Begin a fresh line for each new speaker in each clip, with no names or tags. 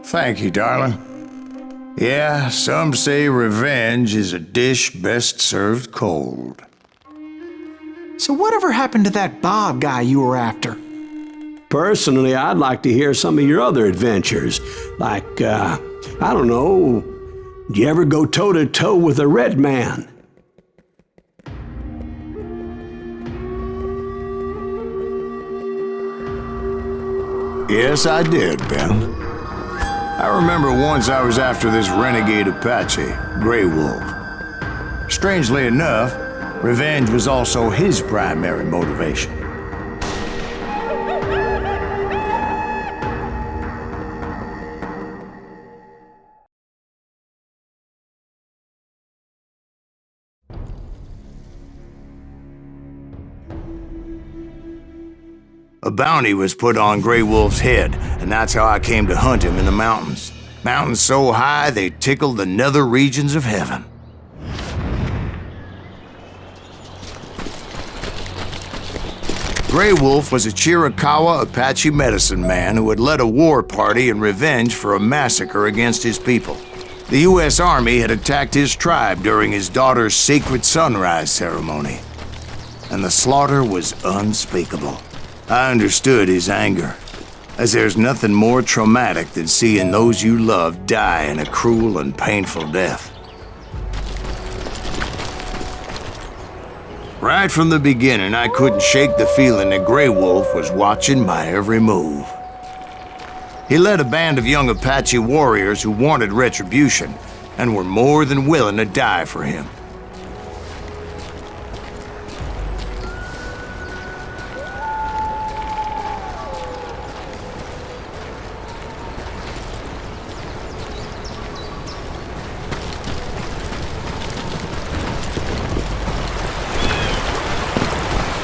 Thank you, darling. Yeah, some say revenge is a dish best served cold.
So whatever happened to that Bob guy you were after?
Personally, I'd like to hear some of your other adventures. Like, I don't know, did you ever go toe-to-toe with a red man?
Yes, I did, Ben. I remember once I was after this renegade Apache, Grey Wolf. Strangely enough, revenge was also his primary motivation. A bounty was put on Grey Wolf's head, and that's how I came to hunt him in the mountains. Mountains so high they tickled the nether regions of heaven. Grey Wolf was a Chiricahua Apache medicine man who had led a war party in revenge for a massacre against his people. The U.S. Army had attacked his tribe during his daughter's sacred sunrise ceremony, and the slaughter was unspeakable. I understood his anger, as there's nothing more traumatic than seeing those you love die in a cruel and painful death. Right from the beginning, I couldn't shake the feeling that Grey Wolf was watching my every move. He led a band of young Apache warriors who wanted retribution and were more than willing to die for him.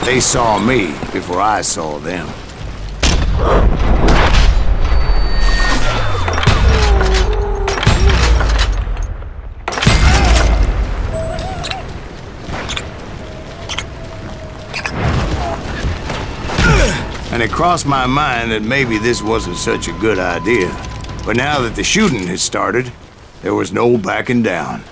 They saw me before I saw them. And it crossed my mind that maybe this wasn't such a good idea. But now that the shooting had started, there was no backing down.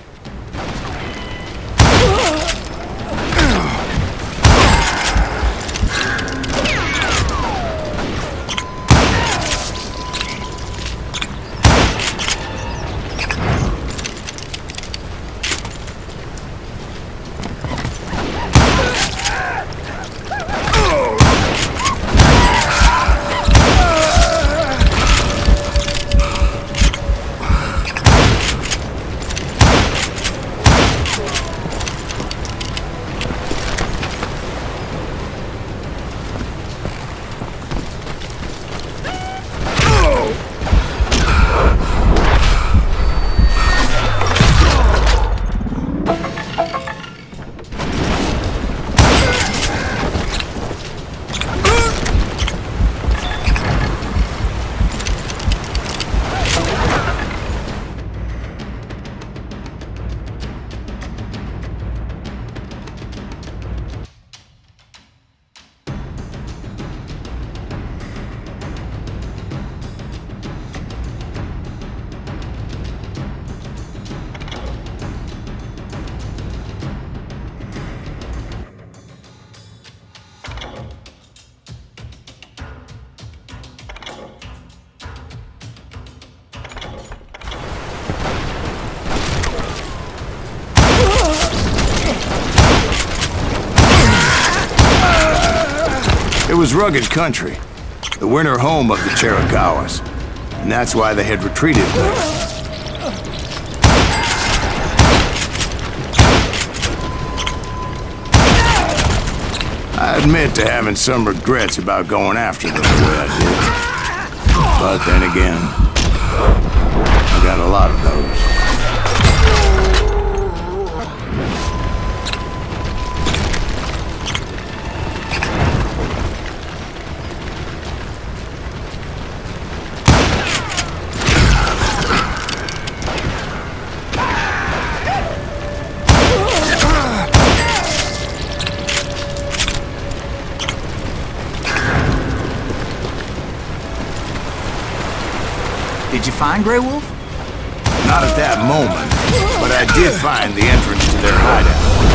It was rugged country, the winter home of the Chiricahuas, and that's why they had retreated west. I admit to having some regrets about going after them the way I did. But then again, I got a lot of those.
Did you find Grey Wolf?
Not at that moment, but I did find the entrance to their hideout.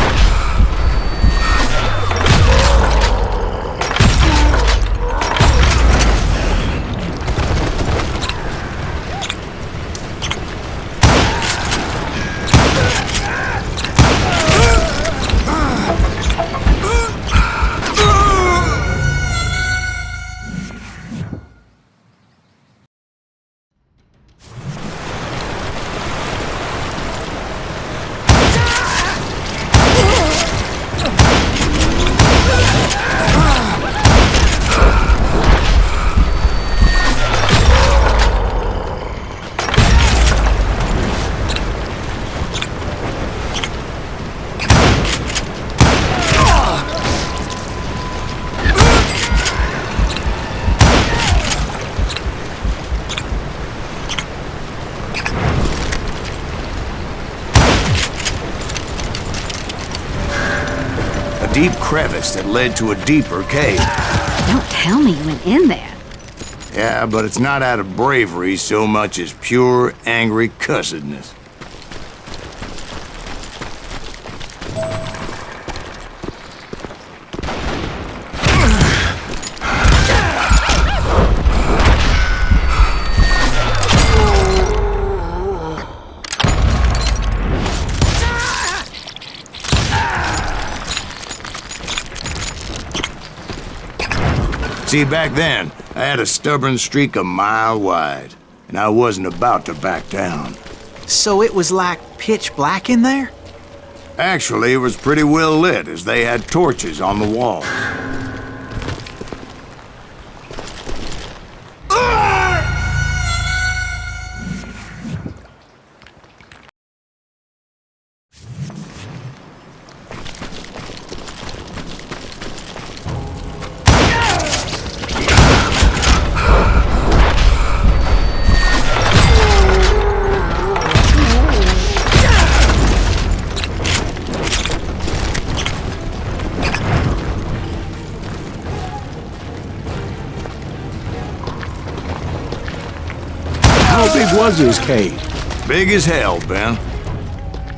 Deep crevice that led to a deeper cave.
Don't tell me you went in there.
Yeah, but it's not out of bravery so much as pure, angry cussedness. See, back then, I had a stubborn streak a mile wide, and I wasn't about to back down.
So it was like pitch black in there?
Actually, it was pretty well lit, as they had torches on the walls.
How big was this cave?
Big as hell, Ben.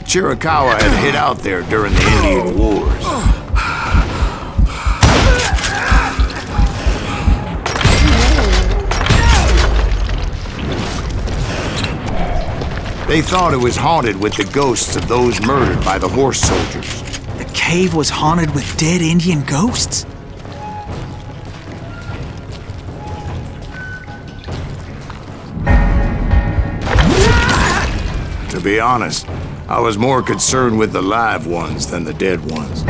Chiricahua had hid out there during the Indian Wars. They thought it was haunted with the ghosts of those murdered by the horse soldiers.
The cave was haunted with dead Indian ghosts?
To be honest, I was more concerned with the live ones than the dead ones.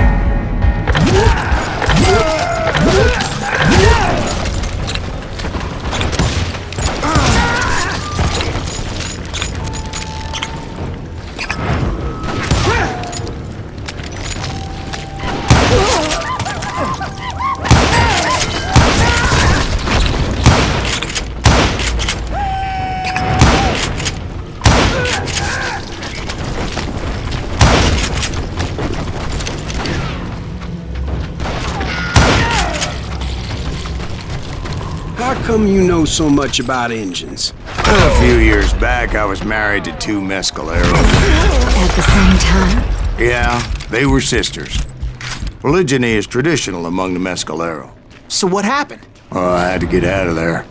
How come you know so much about engines?
A few years back, I was married to two mescaleros.
At the same time?
Yeah, they were sisters. Polygyny is traditional among the mescalero.
So what happened?
Oh, I had to get out of there.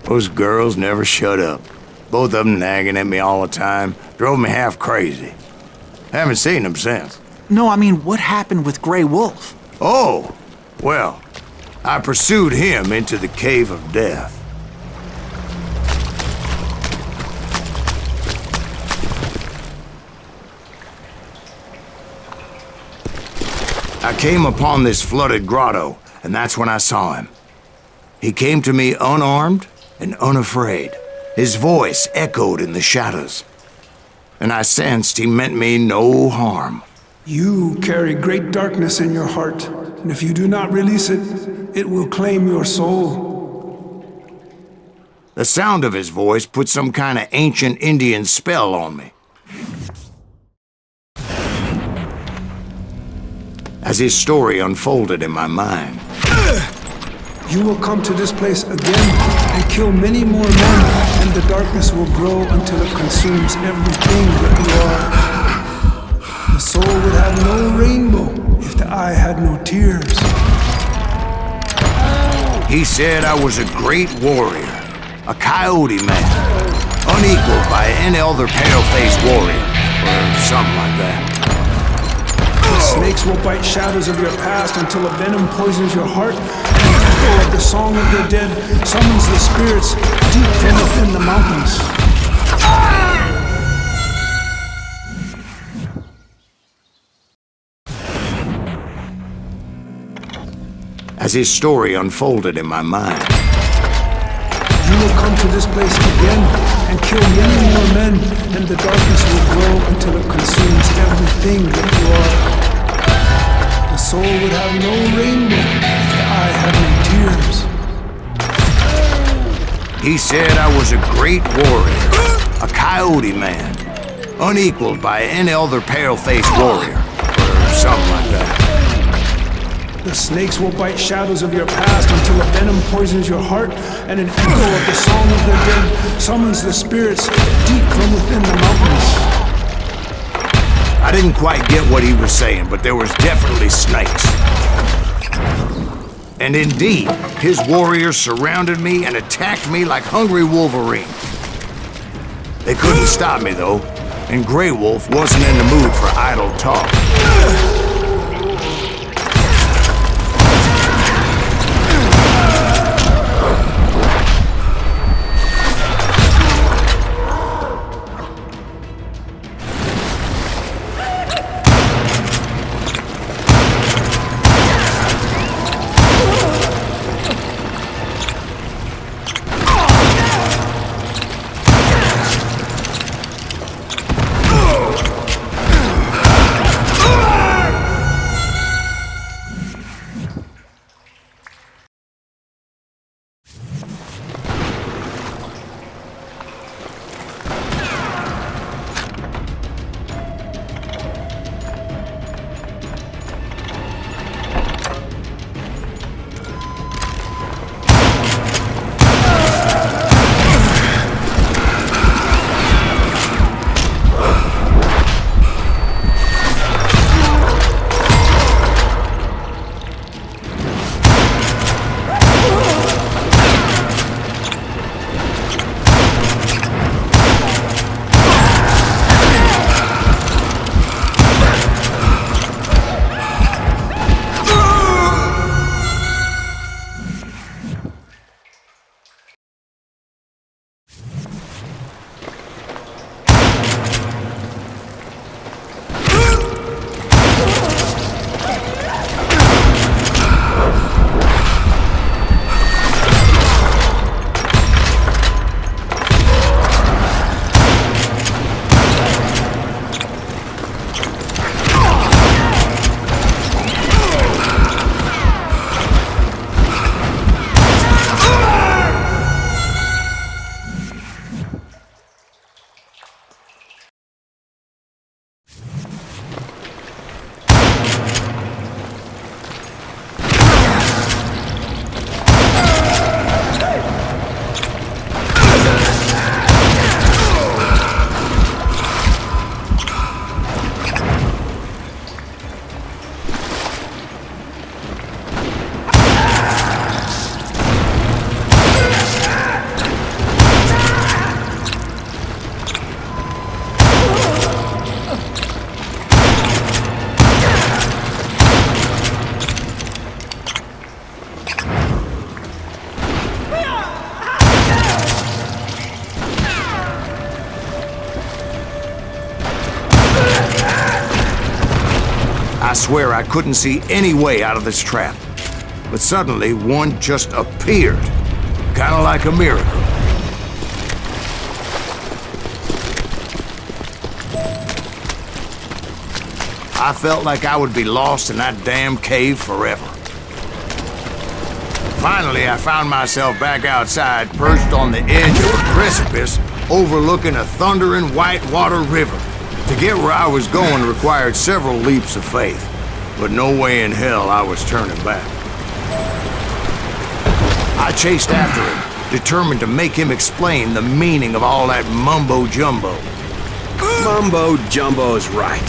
Those girls never shut up. Both of them nagging at me all the time. Drove me half crazy. Haven't seen them since.
No, I mean, what happened with Grey Wolf?
Oh, well, I pursued him into the Cave of Death. I came upon this flooded grotto, and that's when I saw him. He came to me unarmed and unafraid. His voice echoed in the shadows, and I sensed he meant me no harm.
You carry great darkness in your heart, and if you do not release it, it will claim your soul.
The sound of his voice put some kind of ancient Indian spell on me. As his story unfolded in my mind,
You will come to this place again and kill many more men, and the darkness will grow until it consumes everything that you are. The soul would have no rainbow if the eye had no tears.
He said I was a great warrior, a coyote man, unequaled by any other pale-faced warrior, or something like that.
The snakes will bite shadows of your past until a venom poisons your heart, and the echo of the song of the dead summons the spirits deep from within the mountains.
As his story unfolded in my mind,
You will come to this place again and kill many more men, and the darkness will grow until it consumes everything that you are. The soul would have no rainbow if the eye had no tears.
he said I was a great warrior, a coyote man, unequaled by any other pale-faced warrior, or something like that.
The snakes will bite shadows of your past until a venom poisons your heart, and an echo of the song of the dead summons the spirits deep from within the mountains.
I didn't quite get what he was saying, but there was definitely snakes. And indeed, his warriors surrounded me and attacked me like hungry Wolverine. They couldn't stop me, though, and Grey Wolf wasn't in the mood for idle talk. I swear I couldn't see any way out of this trap. But suddenly, one just appeared. Kinda like a miracle. I felt like I would be lost in that damn cave forever. Finally, I found myself back outside, perched on the edge of a precipice, overlooking a thundering whitewater river. To get where I was going required several leaps of faith, but no way in hell I was turning back. I chased after him, determined to make him explain the meaning of all that mumbo-jumbo.
Mumbo-jumbo's right.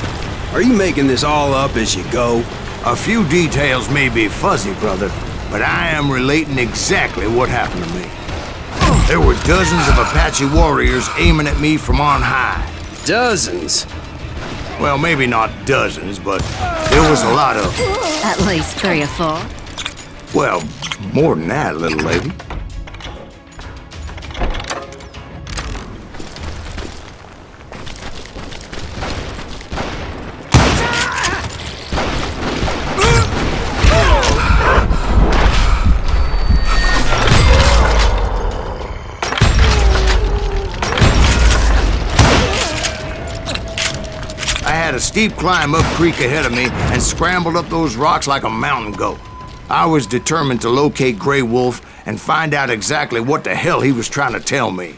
Are you making this all up as you go?
A few details may be fuzzy, brother, but I am relating exactly what happened to me. There were dozens of Apache warriors aiming at me from on high.
Dozens?
Well, maybe not dozens, but there was a lot of them.
At least 3 or 4.
Well, more than that, little lady. I had a steep climb up creek ahead of me and scrambled up those rocks like a mountain goat. I was determined to locate Grey Wolf and find out exactly what the hell he was trying to tell me.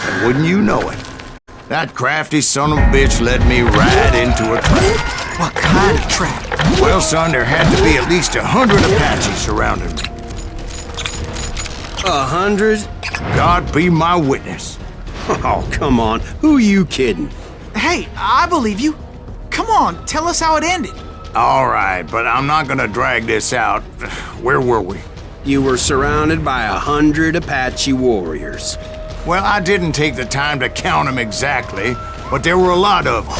And wouldn't you know it, that crafty son of a bitch led me right into a trap.
What kind of trap?
Well, son, there had to be at least 100 Apaches surrounding me.
100?
God be my witness.
Oh, come on. Who are you kidding?
Hey, I believe you. Come on, tell us how it ended.
All right, but I'm not gonna drag this out. Where were we?
You were surrounded by 100 Apache warriors.
Well, I didn't take the time to count them exactly, but there were a lot of them.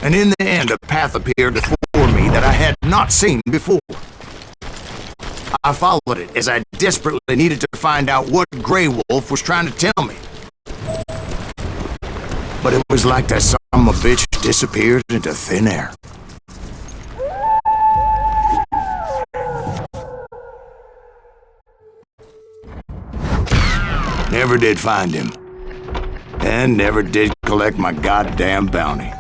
And in the end, a path appeared before me that I had not seen before. I followed it as I desperately needed to find out what Grey Wolf was trying to tell me. But it was like that son of a bitch disappeared into thin air. Never did find him. And never did collect my goddamn bounty.